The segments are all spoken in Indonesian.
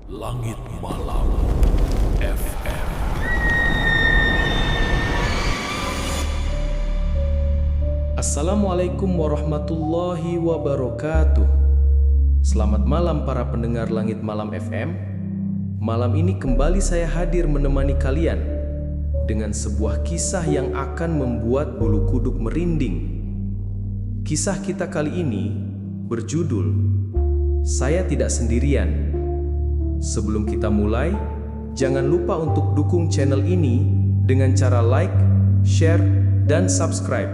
Langit Malam FM. Assalamualaikum warahmatullahi wabarakatuh. Selamat malam para pendengar Langit Malam FM. Malam ini kembali saya hadir menemani kalian dengan sebuah kisah yang akan membuat bulu kuduk merinding. Kisah kita kali ini berjudul Saya Tidak Sendirian. Sebelum kita mulai, jangan lupa untuk dukung channel ini dengan cara like, share, dan subscribe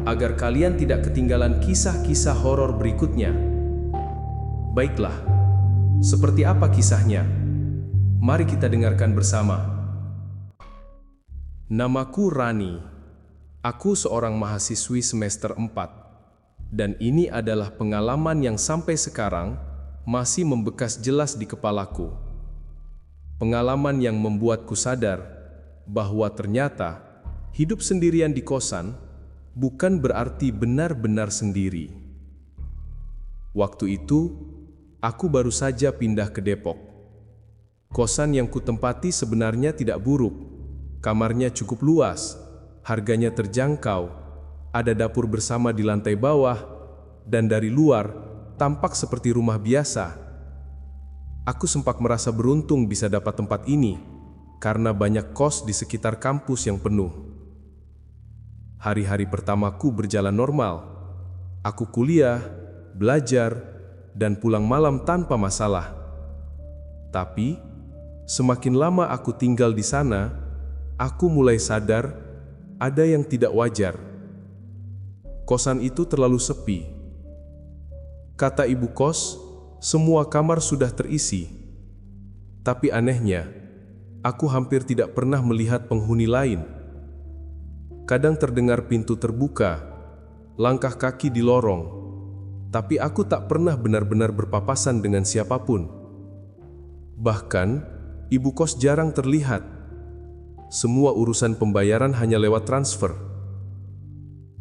agar kalian tidak ketinggalan kisah-kisah horor berikutnya. Baiklah, seperti apa kisahnya? Mari kita dengarkan bersama. Namaku Rani. Aku seorang mahasiswi semester 4. Dan ini adalah pengalaman yang sampai sekarang masih membekas jelas di kepalaku. Pengalaman yang membuatku sadar bahwa ternyata hidup sendirian di kosan bukan berarti benar-benar sendiri. Waktu itu, aku baru saja pindah ke Depok. Kosan yang kutempati sebenarnya tidak buruk. Kamarnya cukup luas, harganya terjangkau, ada dapur bersama di lantai bawah, dan dari luar tampak seperti rumah biasa. Aku sempat merasa beruntung bisa dapat tempat ini, karena banyak kos di sekitar kampus yang penuh. Hari-hari pertamaku berjalan normal. Aku kuliah, belajar, dan pulang malam tanpa masalah. Tapi, semakin lama aku tinggal di sana, aku mulai sadar ada yang tidak wajar. Kosan itu terlalu sepi. Kata ibu kos, semua kamar sudah terisi. Tapi anehnya, aku hampir tidak pernah melihat penghuni lain. Kadang terdengar pintu terbuka, langkah kaki di lorong, tapi aku tak pernah benar-benar berpapasan dengan siapapun. Bahkan, ibu kos jarang terlihat. Semua urusan pembayaran hanya lewat transfer.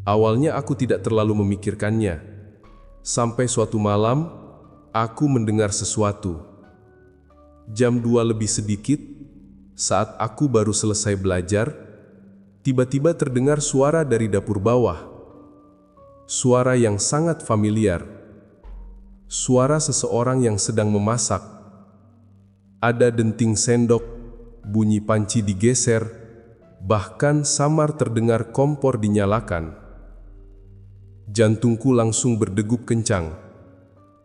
Awalnya aku tidak terlalu memikirkannya. Sampai suatu malam, aku mendengar sesuatu. Jam 2 lebih sedikit, saat aku baru selesai belajar, tiba-tiba terdengar suara dari dapur bawah. Suara yang sangat familiar. Suara seseorang yang sedang memasak. Ada denting sendok, bunyi panci digeser, bahkan samar terdengar kompor dinyalakan. Jantungku langsung berdegup kencang,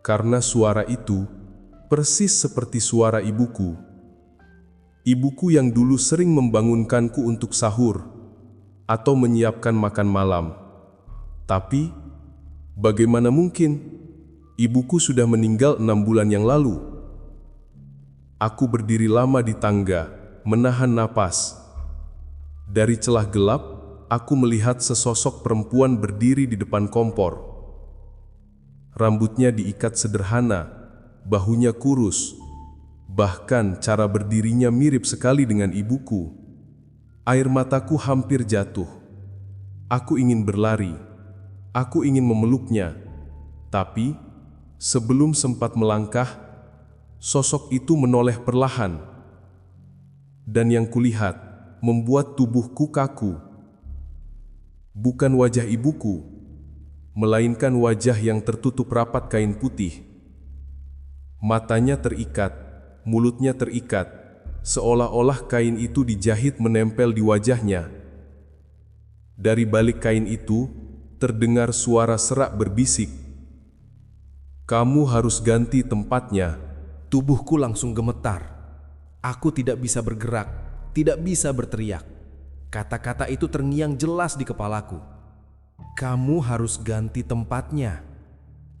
karena suara itu persis seperti suara ibuku. Ibuku yang dulu sering membangunkanku untuk sahur, atau menyiapkan makan malam. Tapi, bagaimana mungkin? Ibuku sudah meninggal 6 bulan yang lalu. Aku berdiri lama di tangga, menahan napas. Dari celah gelap, aku melihat sesosok perempuan berdiri di depan kompor. Rambutnya diikat sederhana, bahunya kurus. Bahkan cara berdirinya mirip sekali dengan ibuku. Air mataku hampir jatuh. Aku ingin berlari. Aku ingin memeluknya. Tapi, sebelum sempat melangkah, sosok itu menoleh perlahan. Dan yang kulihat membuat tubuhku kaku. Bukan wajah ibuku, melainkan wajah yang tertutup rapat kain putih. Matanya terikat, mulutnya terikat, seolah-olah kain itu dijahit menempel di wajahnya. Dari balik kain itu, terdengar suara serak berbisik. "Kamu harus ganti tempatnya." Tubuhku langsung gemetar. Aku tidak bisa bergerak, tidak bisa berteriak. Kata-kata itu terngiang jelas di kepalaku. "Kamu harus ganti tempatnya."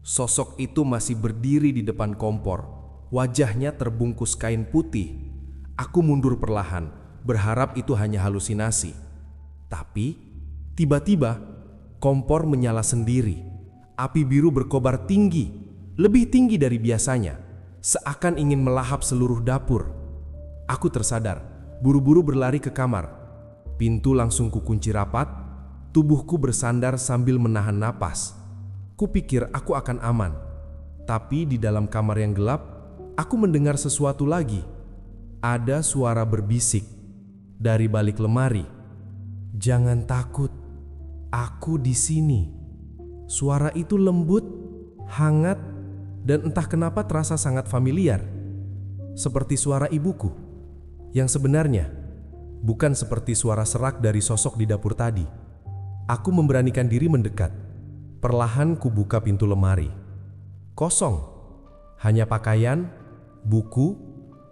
Sosok itu masih berdiri di depan kompor. Wajahnya terbungkus kain putih. Aku mundur perlahan, berharap itu hanya halusinasi. Tapi, tiba-tiba, kompor menyala sendiri. Api biru berkobar tinggi, lebih tinggi dari biasanya, seakan ingin melahap seluruh dapur. Aku tersadar, buru-buru berlari ke kamar. Pintu langsung kukunci rapat, tubuhku bersandar sambil menahan napas. Kupikir aku akan aman. Tapi di dalam kamar yang gelap, aku mendengar sesuatu lagi. Ada suara berbisik dari balik lemari. "Jangan takut, aku di sini." Suara itu lembut, hangat, dan entah kenapa terasa sangat familiar. Seperti suara ibuku, yang sebenarnya bukan seperti suara serak dari sosok di dapur tadi. Aku memberanikan diri mendekat. Perlahan ku buka pintu lemari. Kosong, hanya pakaian, buku,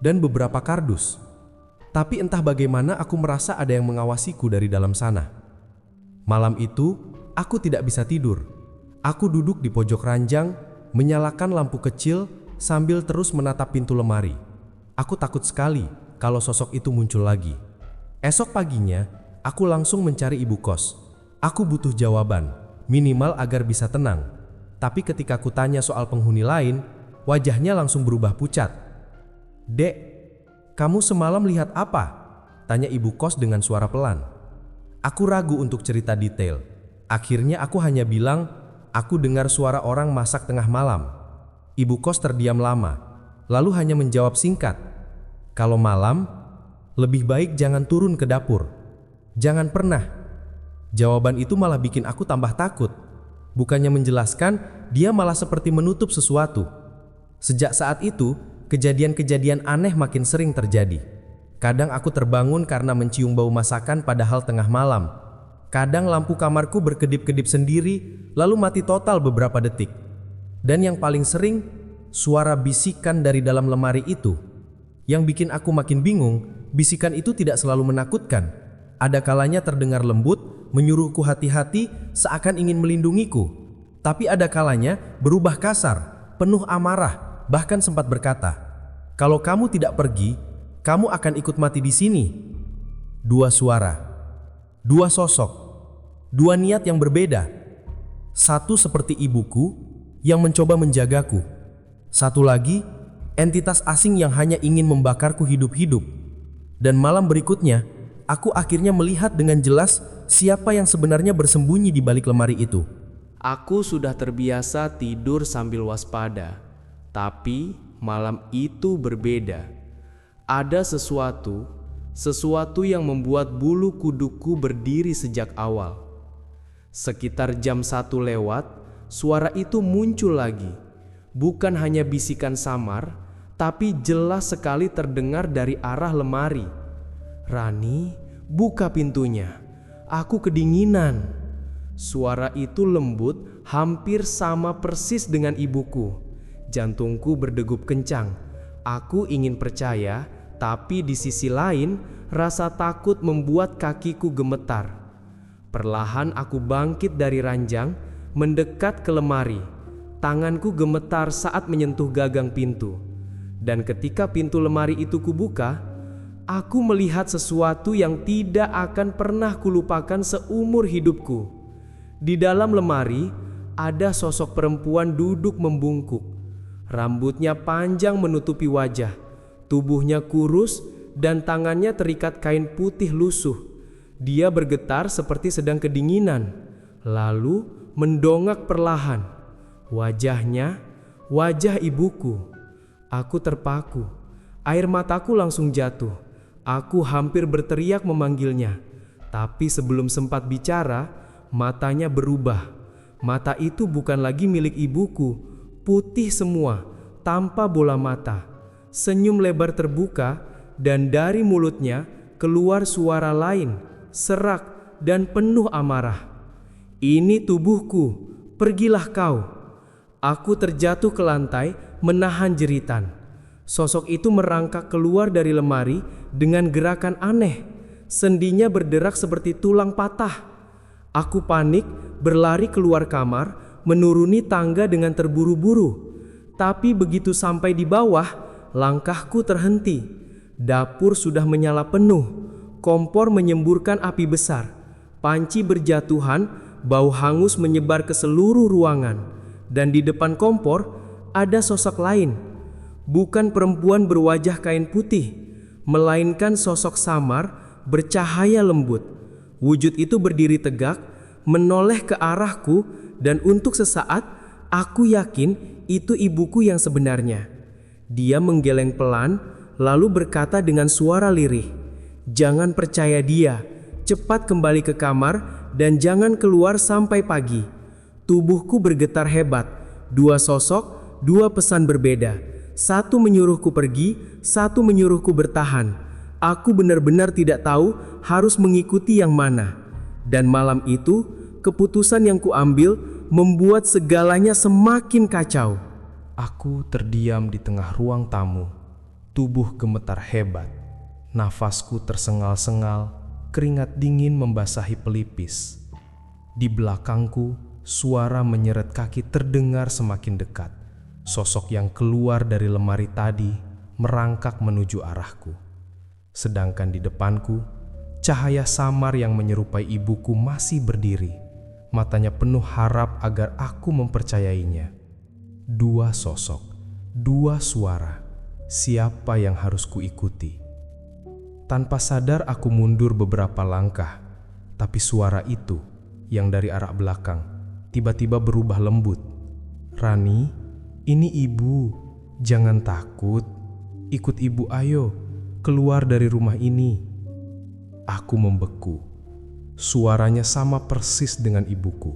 dan beberapa kardus. Tapi entah bagaimana aku merasa ada yang mengawasiku dari dalam sana. Malam itu, aku tidak bisa tidur. Aku duduk di pojok ranjang, menyalakan lampu kecil sambil terus menatap pintu lemari. Aku takut sekali kalau sosok itu muncul lagi. Esok paginya, aku langsung mencari ibu kos. Aku butuh jawaban, minimal agar bisa tenang. Tapi ketika aku tanya soal penghuni lain, wajahnya langsung berubah pucat. "Dek, kamu semalam lihat apa?" tanya ibu kos dengan suara pelan. Aku ragu untuk cerita detail. Akhirnya aku hanya bilang, aku dengar suara orang masak tengah malam. Ibu kos terdiam lama, lalu hanya menjawab singkat, "Kalau malam, lebih baik jangan turun ke dapur. Jangan pernah." Jawaban itu malah bikin aku tambah takut. Bukannya menjelaskan, dia malah seperti menutup sesuatu. Sejak saat itu, kejadian-kejadian aneh makin sering terjadi. Kadang aku terbangun karena mencium bau masakan padahal tengah malam. Kadang lampu kamarku berkedip-kedip sendiri, lalu mati total beberapa detik. Dan yang paling sering, suara bisikan dari dalam lemari itu. Yang bikin aku makin bingung, bisikan itu tidak selalu menakutkan. Ada kalanya terdengar lembut, menyuruhku hati-hati, seakan ingin melindungiku. Tapi ada kalanya berubah kasar, penuh amarah, bahkan sempat berkata, "Kalau kamu tidak pergi, kamu akan ikut mati di sini." Dua suara, dua sosok, dua niat yang berbeda. Satu seperti ibuku yang mencoba menjagaku. Satu lagi, entitas asing yang hanya ingin membakarku hidup-hidup. Dan malam berikutnya, aku akhirnya melihat dengan jelas siapa yang sebenarnya bersembunyi di balik lemari itu. Aku sudah terbiasa tidur sambil waspada, tapi malam itu berbeda. Ada sesuatu yang membuat bulu kuduku berdiri sejak awal. Sekitar jam 1 lewat, suara itu muncul lagi. Bukan hanya bisikan samar, tapi jelas sekali terdengar dari arah lemari. "Rani, buka pintunya. Aku kedinginan." Suara itu lembut, hampir sama persis dengan ibuku. Jantungku berdegup kencang. Aku ingin percaya, tapi di sisi lain, rasa takut membuat kakiku gemetar. Perlahan aku bangkit dari ranjang, mendekat ke lemari. Tanganku gemetar saat menyentuh gagang pintu. Dan ketika pintu lemari itu kubuka, aku melihat sesuatu yang tidak akan pernah kulupakan seumur hidupku. Di dalam lemari, ada sosok perempuan duduk membungkuk. Rambutnya panjang menutupi wajah, tubuhnya kurus, dan tangannya terikat kain putih lusuh. Dia bergetar seperti sedang kedinginan, lalu mendongak perlahan. Wajahnya, wajah ibuku. Aku terpaku, air mataku langsung jatuh. Aku hampir berteriak memanggilnya, tapi sebelum sempat bicara, matanya berubah. Mata itu bukan lagi milik ibuku, putih semua, tanpa bola mata. Senyum lebar terbuka, dan dari mulutnya keluar suara lain, serak dan penuh amarah. "Ini tubuhku, pergilah kau." Aku terjatuh ke lantai, menahan jeritan. Sosok itu merangkak keluar dari lemari dengan gerakan aneh. Sendinya berderak seperti tulang patah. Aku panik, berlari keluar kamar, menuruni tangga dengan terburu-buru. Tapi begitu sampai di bawah, langkahku terhenti. Dapur sudah menyala penuh. Kompor menyemburkan api besar. Panci berjatuhan, bau hangus menyebar ke seluruh ruangan. Dan di depan kompor, ada sosok lain. Bukan perempuan berwajah kain putih, melainkan sosok samar bercahaya lembut. Wujud itu berdiri tegak, menoleh ke arahku, dan untuk sesaat aku yakin itu ibuku yang sebenarnya. Dia menggeleng pelan, lalu berkata dengan suara lirih, "Jangan percaya dia, cepat kembali ke kamar dan jangan keluar sampai pagi." Tubuhku bergetar hebat, dua sosok, dua pesan berbeda. Satu menyuruhku pergi, satu menyuruhku bertahan. Aku benar-benar tidak tahu harus mengikuti yang mana. Dan malam itu, keputusan yang kuambil membuat segalanya semakin kacau. Aku terdiam di tengah ruang tamu. Tubuh gemetar hebat. Nafasku tersengal-sengal, keringat dingin membasahi pelipis. Di belakangku, suara menyeret kaki terdengar semakin dekat. Sosok yang keluar dari lemari tadi merangkak menuju arahku. Sedangkan di depanku, cahaya samar yang menyerupai ibuku masih berdiri. Matanya penuh harap agar aku mempercayainya. Dua sosok, dua suara. Siapa yang harus kuikuti? Tanpa sadar aku mundur beberapa langkah, tapi suara itu yang dari arah belakang tiba-tiba berubah lembut. "Rani, ini ibu. Jangan takut. Ikut ibu, ayo. Keluar dari rumah ini." Aku membeku. Suaranya sama persis dengan ibuku.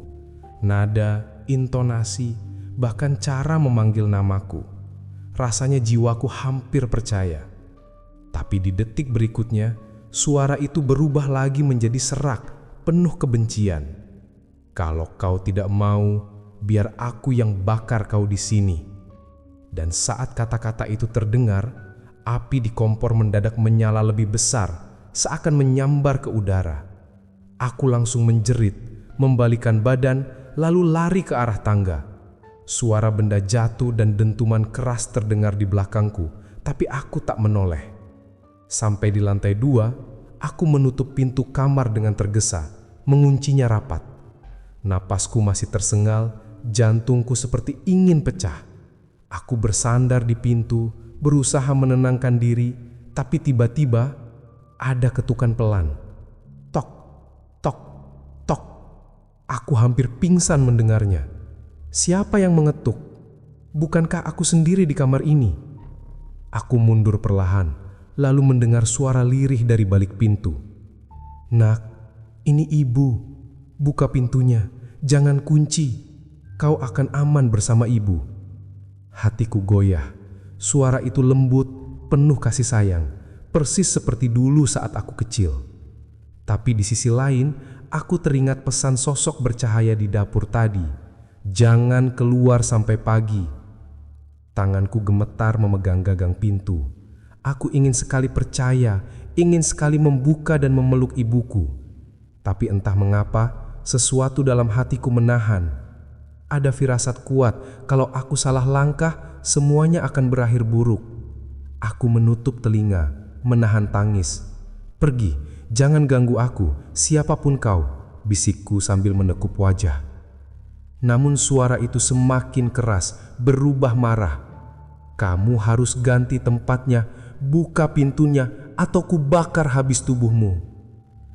Nada, intonasi, bahkan cara memanggil namaku. Rasanya jiwaku hampir percaya. Tapi di detik berikutnya, suara itu berubah lagi menjadi serak, penuh kebencian. "Kalau kau tidak mau, biar aku yang bakar kau di sini." Dan saat kata-kata itu terdengar, api di kompor mendadak menyala lebih besar, seakan menyambar ke udara. Aku langsung menjerit, membalikan badan, lalu lari ke arah tangga. Suara benda jatuh dan dentuman keras terdengar di belakangku, tapi aku tak menoleh. Sampai di lantai 2, aku menutup pintu kamar dengan tergesa, menguncinya rapat. Napasku masih tersengal, jantungku seperti ingin pecah. Aku bersandar di pintu, berusaha menenangkan diri, tapi tiba-tiba ada ketukan pelan. Tok, tok, tok. Aku hampir pingsan mendengarnya. Siapa yang mengetuk? Bukankah aku sendiri di kamar ini? Aku mundur perlahan, lalu mendengar suara lirih dari balik pintu. "Nak, ini ibu. Buka pintunya, jangan kunci. Kau akan aman bersama ibu." Hatiku goyah. Suara itu lembut, penuh kasih sayang, persis seperti dulu saat aku kecil. Tapi di sisi lain, aku teringat pesan sosok bercahaya di dapur tadi. "Jangan keluar sampai pagi." Tanganku gemetar memegang gagang pintu. Aku ingin sekali percaya, ingin sekali membuka dan memeluk ibuku. Tapi entah mengapa, sesuatu dalam hatiku menahan. Ada firasat kuat kalau aku salah langkah, semuanya akan berakhir buruk. Aku menutup telinga, menahan tangis. "Pergi, jangan ganggu aku, siapapun kau," bisikku sambil menekuk wajah. Namun suara itu semakin keras, berubah marah. "Kamu harus ganti tempatnya, buka pintunya, atau kubakar habis tubuhmu."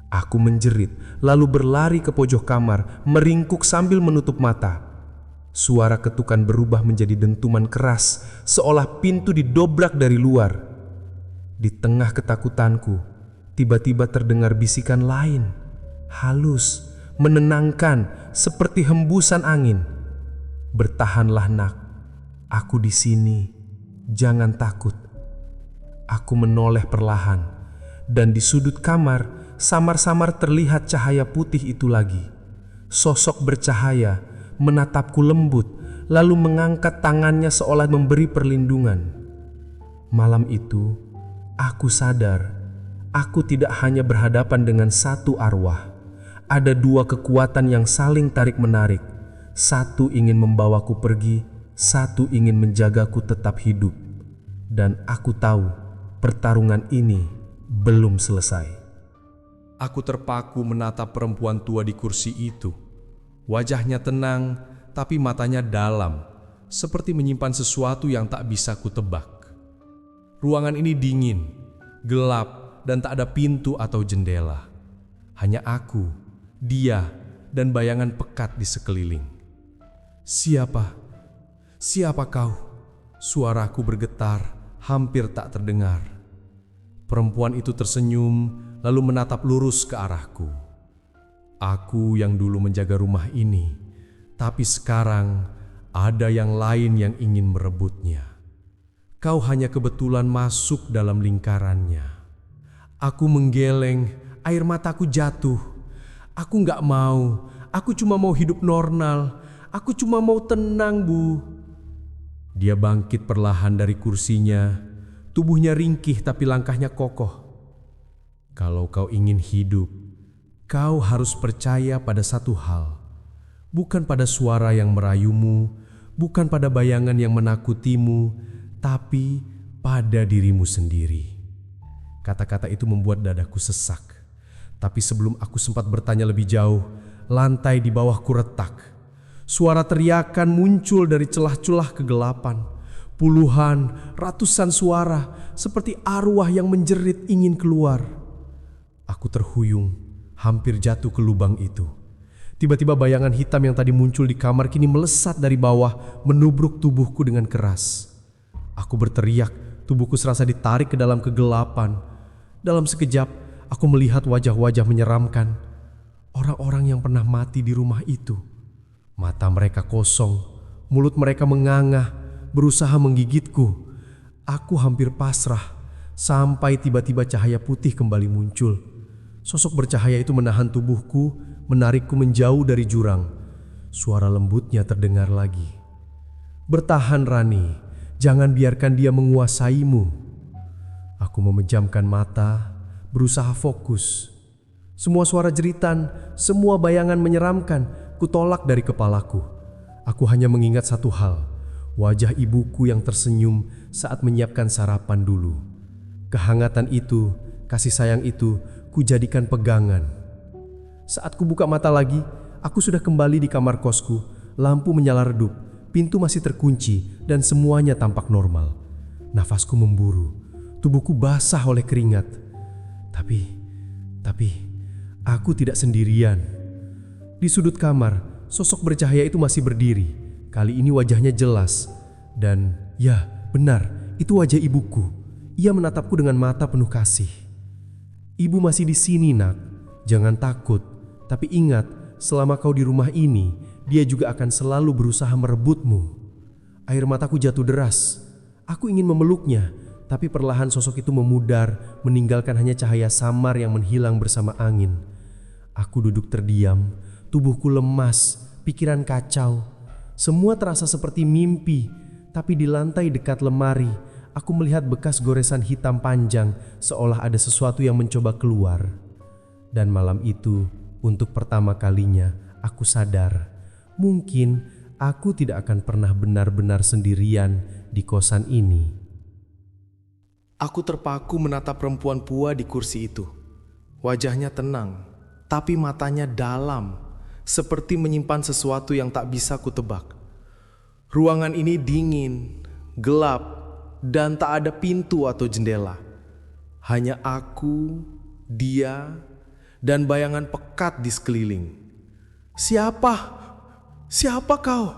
Aku menjerit, lalu berlari ke pojok kamar, meringkuk sambil menutup mata. Suara ketukan berubah menjadi dentuman keras, seolah pintu didobrak dari luar. Di tengah ketakutanku, tiba-tiba terdengar bisikan lain, halus, menenangkan, seperti hembusan angin. "Bertahanlah, nak. Aku di sini. Jangan takut." Aku menoleh perlahan, dan di sudut kamar samar-samar terlihat cahaya putih itu lagi. Sosok bercahaya menatapku lembut, lalu mengangkat tangannya seolah memberi perlindungan. Malam itu, aku sadar, aku tidak hanya berhadapan dengan satu arwah. Ada dua kekuatan yang saling tarik-menarik. Satu ingin membawaku pergi, satu ingin menjagaku tetap hidup. Dan aku tahu, pertarungan ini belum selesai. Aku terpaku menatap perempuan tua di kursi itu. Wajahnya tenang, tapi matanya dalam, seperti menyimpan sesuatu yang tak bisa kutebak. Ruangan ini dingin, gelap, dan tak ada pintu atau jendela. Hanya aku, dia, dan bayangan pekat di sekeliling. Siapa kau?" Suaraku bergetar, hampir tak terdengar. Perempuan itu tersenyum, lalu menatap lurus ke arahku. Aku yang dulu menjaga rumah ini, tapi sekarang ada yang lain yang ingin merebutnya. Kau hanya kebetulan masuk dalam lingkarannya. Aku menggeleng, air mataku jatuh. Aku nggak mau, aku cuma mau hidup normal. Aku cuma mau tenang, Bu. Dia bangkit perlahan dari kursinya, tubuhnya ringkih tapi langkahnya kokoh. Kalau kau ingin hidup, kau harus percaya pada satu hal. Bukan pada suara yang merayumu, bukan pada bayangan yang menakutimu, tapi pada dirimu sendiri. Kata-kata itu membuat dadaku sesak. Tapi sebelum aku sempat bertanya lebih jauh, lantai di bawahku retak. Suara teriakan muncul dari celah-celah kegelapan. Puluhan, ratusan suara seperti arwah yang menjerit ingin keluar. Aku terhuyung, hampir jatuh ke lubang itu. Tiba-tiba bayangan hitam yang tadi muncul di kamar kini melesat dari bawah, menubruk tubuhku dengan keras. Aku berteriak, tubuhku serasa ditarik ke dalam kegelapan. Dalam sekejap, aku melihat wajah-wajah menyeramkan. Orang-orang yang pernah mati di rumah itu. Mata mereka kosong, mulut mereka mengangah, berusaha menggigitku. Aku hampir pasrah, sampai tiba-tiba cahaya putih kembali muncul. Sosok bercahaya itu menahan tubuhku, menarikku menjauh dari jurang. Suara lembutnya terdengar lagi. "Bertahan, Rani, jangan biarkan dia menguasaimu." Aku memejamkan mata, berusaha fokus. Semua suara jeritan, semua bayangan menyeramkan, kutolak dari kepalaku. Aku hanya mengingat satu hal, wajah ibuku yang tersenyum saat menyiapkan sarapan dulu. Kehangatan itu, kasih sayang itu, kujadikan pegangan. Saat kubuka mata lagi, aku sudah kembali di kamar kosku. Lampu menyala redup, pintu masih terkunci, dan semuanya tampak normal. Nafasku memburu, tubuhku basah oleh keringat. Tapi, aku tidak sendirian. Di sudut kamar, sosok bercahaya itu masih berdiri. Kali ini wajahnya jelas. Dan ya, benar, itu wajah ibuku. Ia menatapku dengan mata penuh kasih. "Ibu masih di sini, Nak. Jangan takut. Tapi ingat, selama kau di rumah ini, dia juga akan selalu berusaha merebutmu." Air mataku jatuh deras. Aku ingin memeluknya, tapi perlahan sosok itu memudar, meninggalkan hanya cahaya samar yang menghilang bersama angin. Aku duduk terdiam. Tubuhku lemas, pikiran kacau. Semua terasa seperti mimpi, tapi di lantai dekat lemari, aku melihat bekas goresan hitam panjang seolah ada sesuatu yang mencoba keluar. Dan malam itu, untuk pertama kalinya, aku sadar, mungkin aku tidak akan pernah benar-benar sendirian di kosan ini. Aku terpaku menatap perempuan tua di kursi itu. Wajahnya tenang, tapi matanya dalam, seperti menyimpan sesuatu yang tak bisa kutebak. Ruangan ini dingin, gelap, dan tak ada pintu atau jendela. Hanya aku, dia, dan bayangan pekat di sekeliling. "Siapa? Siapa kau?"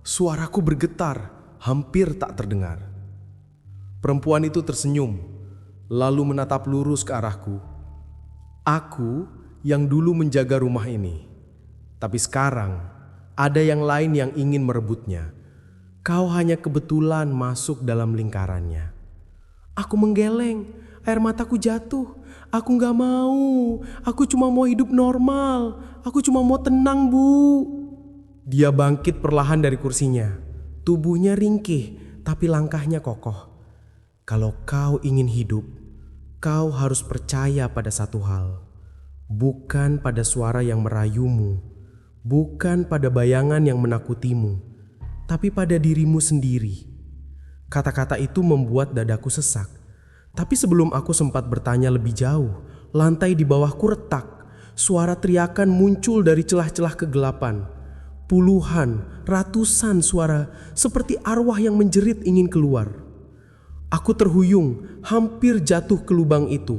Suaraku bergetar, hampir tak terdengar. Perempuan itu tersenyum, lalu menatap lurus ke arahku. "Aku yang dulu menjaga rumah ini. Tapi sekarang, ada yang lain yang ingin merebutnya. Kau hanya kebetulan masuk dalam lingkarannya." Aku menggeleng, air mataku jatuh. "Aku gak mau, aku cuma mau hidup normal. Aku cuma mau tenang, Bu." Dia bangkit perlahan dari kursinya. Tubuhnya ringkih, tapi langkahnya kokoh. "Kalau kau ingin hidup, kau harus percaya pada satu hal. Bukan pada suara yang merayumu, bukan pada bayangan yang menakutimu, tapi pada dirimu sendiri." Kata-kata itu membuat dadaku sesak. Tapi sebelum aku sempat bertanya lebih jauh, lantai di bawahku retak. Suara teriakan muncul dari celah-celah kegelapan. Puluhan, ratusan suara seperti arwah yang menjerit ingin keluar. Aku terhuyung, hampir jatuh ke lubang itu.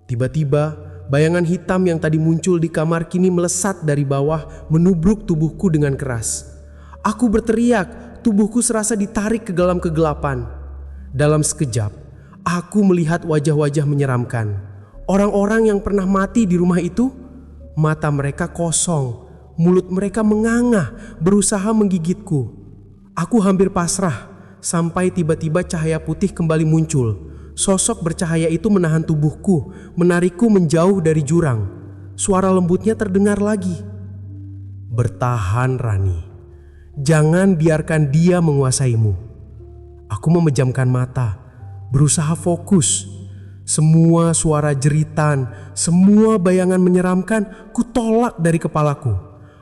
Tiba-tiba, bayangan hitam yang tadi muncul di kamar kini melesat dari bawah, menubruk tubuhku dengan keras. Aku berteriak, tubuhku serasa ditarik ke dalam kegelapan. Dalam sekejap, aku melihat wajah-wajah menyeramkan. Orang-orang yang pernah mati di rumah itu, mata mereka kosong, mulut mereka menganga, berusaha menggigitku. Aku hampir pasrah, sampai tiba-tiba cahaya putih kembali muncul. Sosok bercahaya itu menahan tubuhku, menarikku menjauh dari jurang. Suara lembutnya terdengar lagi. "Bertahan, Rani. Jangan biarkan dia menguasaimu." Aku memejamkan mata, berusaha fokus. Semua suara jeritan, semua bayangan menyeramkan kutolak dari kepalaku.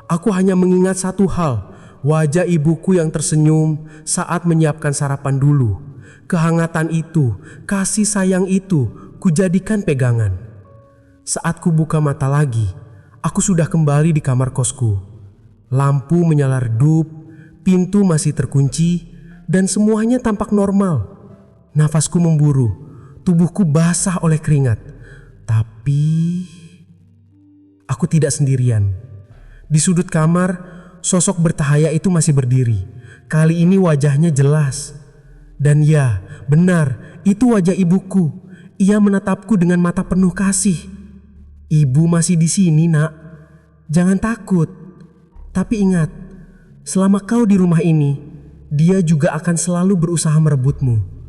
Aku hanya mengingat satu hal, wajah ibuku yang tersenyum saat menyiapkan sarapan dulu. Kehangatan itu, kasih sayang itu, kujadikan pegangan. Saat ku buka mata lagi, aku sudah kembali di kamar kosku. Lampu menyala redup, pintu masih terkunci, dan semuanya tampak normal. Nafasku memburu. Tubuhku basah oleh keringat, tapi aku tidak sendirian. Di sudut kamar, sosok bercahaya itu masih berdiri. Kali ini wajahnya jelas. Dan ya, benar, itu wajah ibuku. Ia menatapku dengan mata penuh kasih. "Ibu masih di sini, Nak. Jangan takut. Tapi ingat, selama kau di rumah ini, dia juga akan selalu berusaha merebutmu."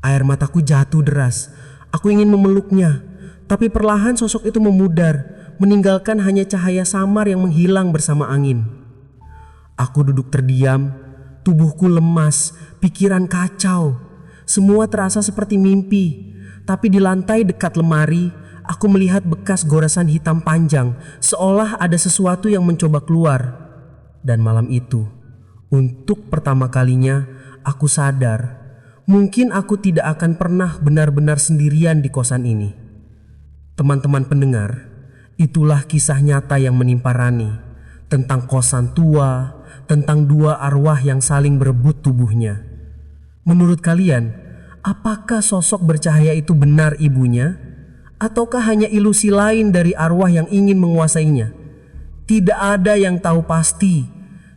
Air mataku jatuh deras. Aku ingin memeluknya, tapi perlahan sosok itu memudar, meninggalkan hanya cahaya samar yang menghilang bersama angin. Aku duduk terdiam, tubuhku lemas, pikiran kacau. Semua terasa seperti mimpi, tapi di lantai dekat lemari, aku melihat bekas goresan hitam panjang, seolah ada sesuatu yang mencoba keluar. Dan malam itu, untuk pertama kalinya, aku sadar mungkin aku tidak akan pernah benar-benar sendirian di kosan ini. Teman-teman pendengar, itulah kisah nyata yang menimpa Rani, tentang kosan tua, tentang dua arwah yang saling berebut tubuhnya. Menurut kalian, apakah sosok bercahaya itu benar ibunya? Ataukah hanya ilusi lain dari arwah yang ingin menguasainya? Tidak ada yang tahu pasti,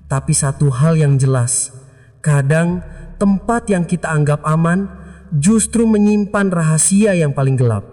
tapi satu hal yang jelas, kadang tempat yang kita anggap aman justru menyimpan rahasia yang paling gelap.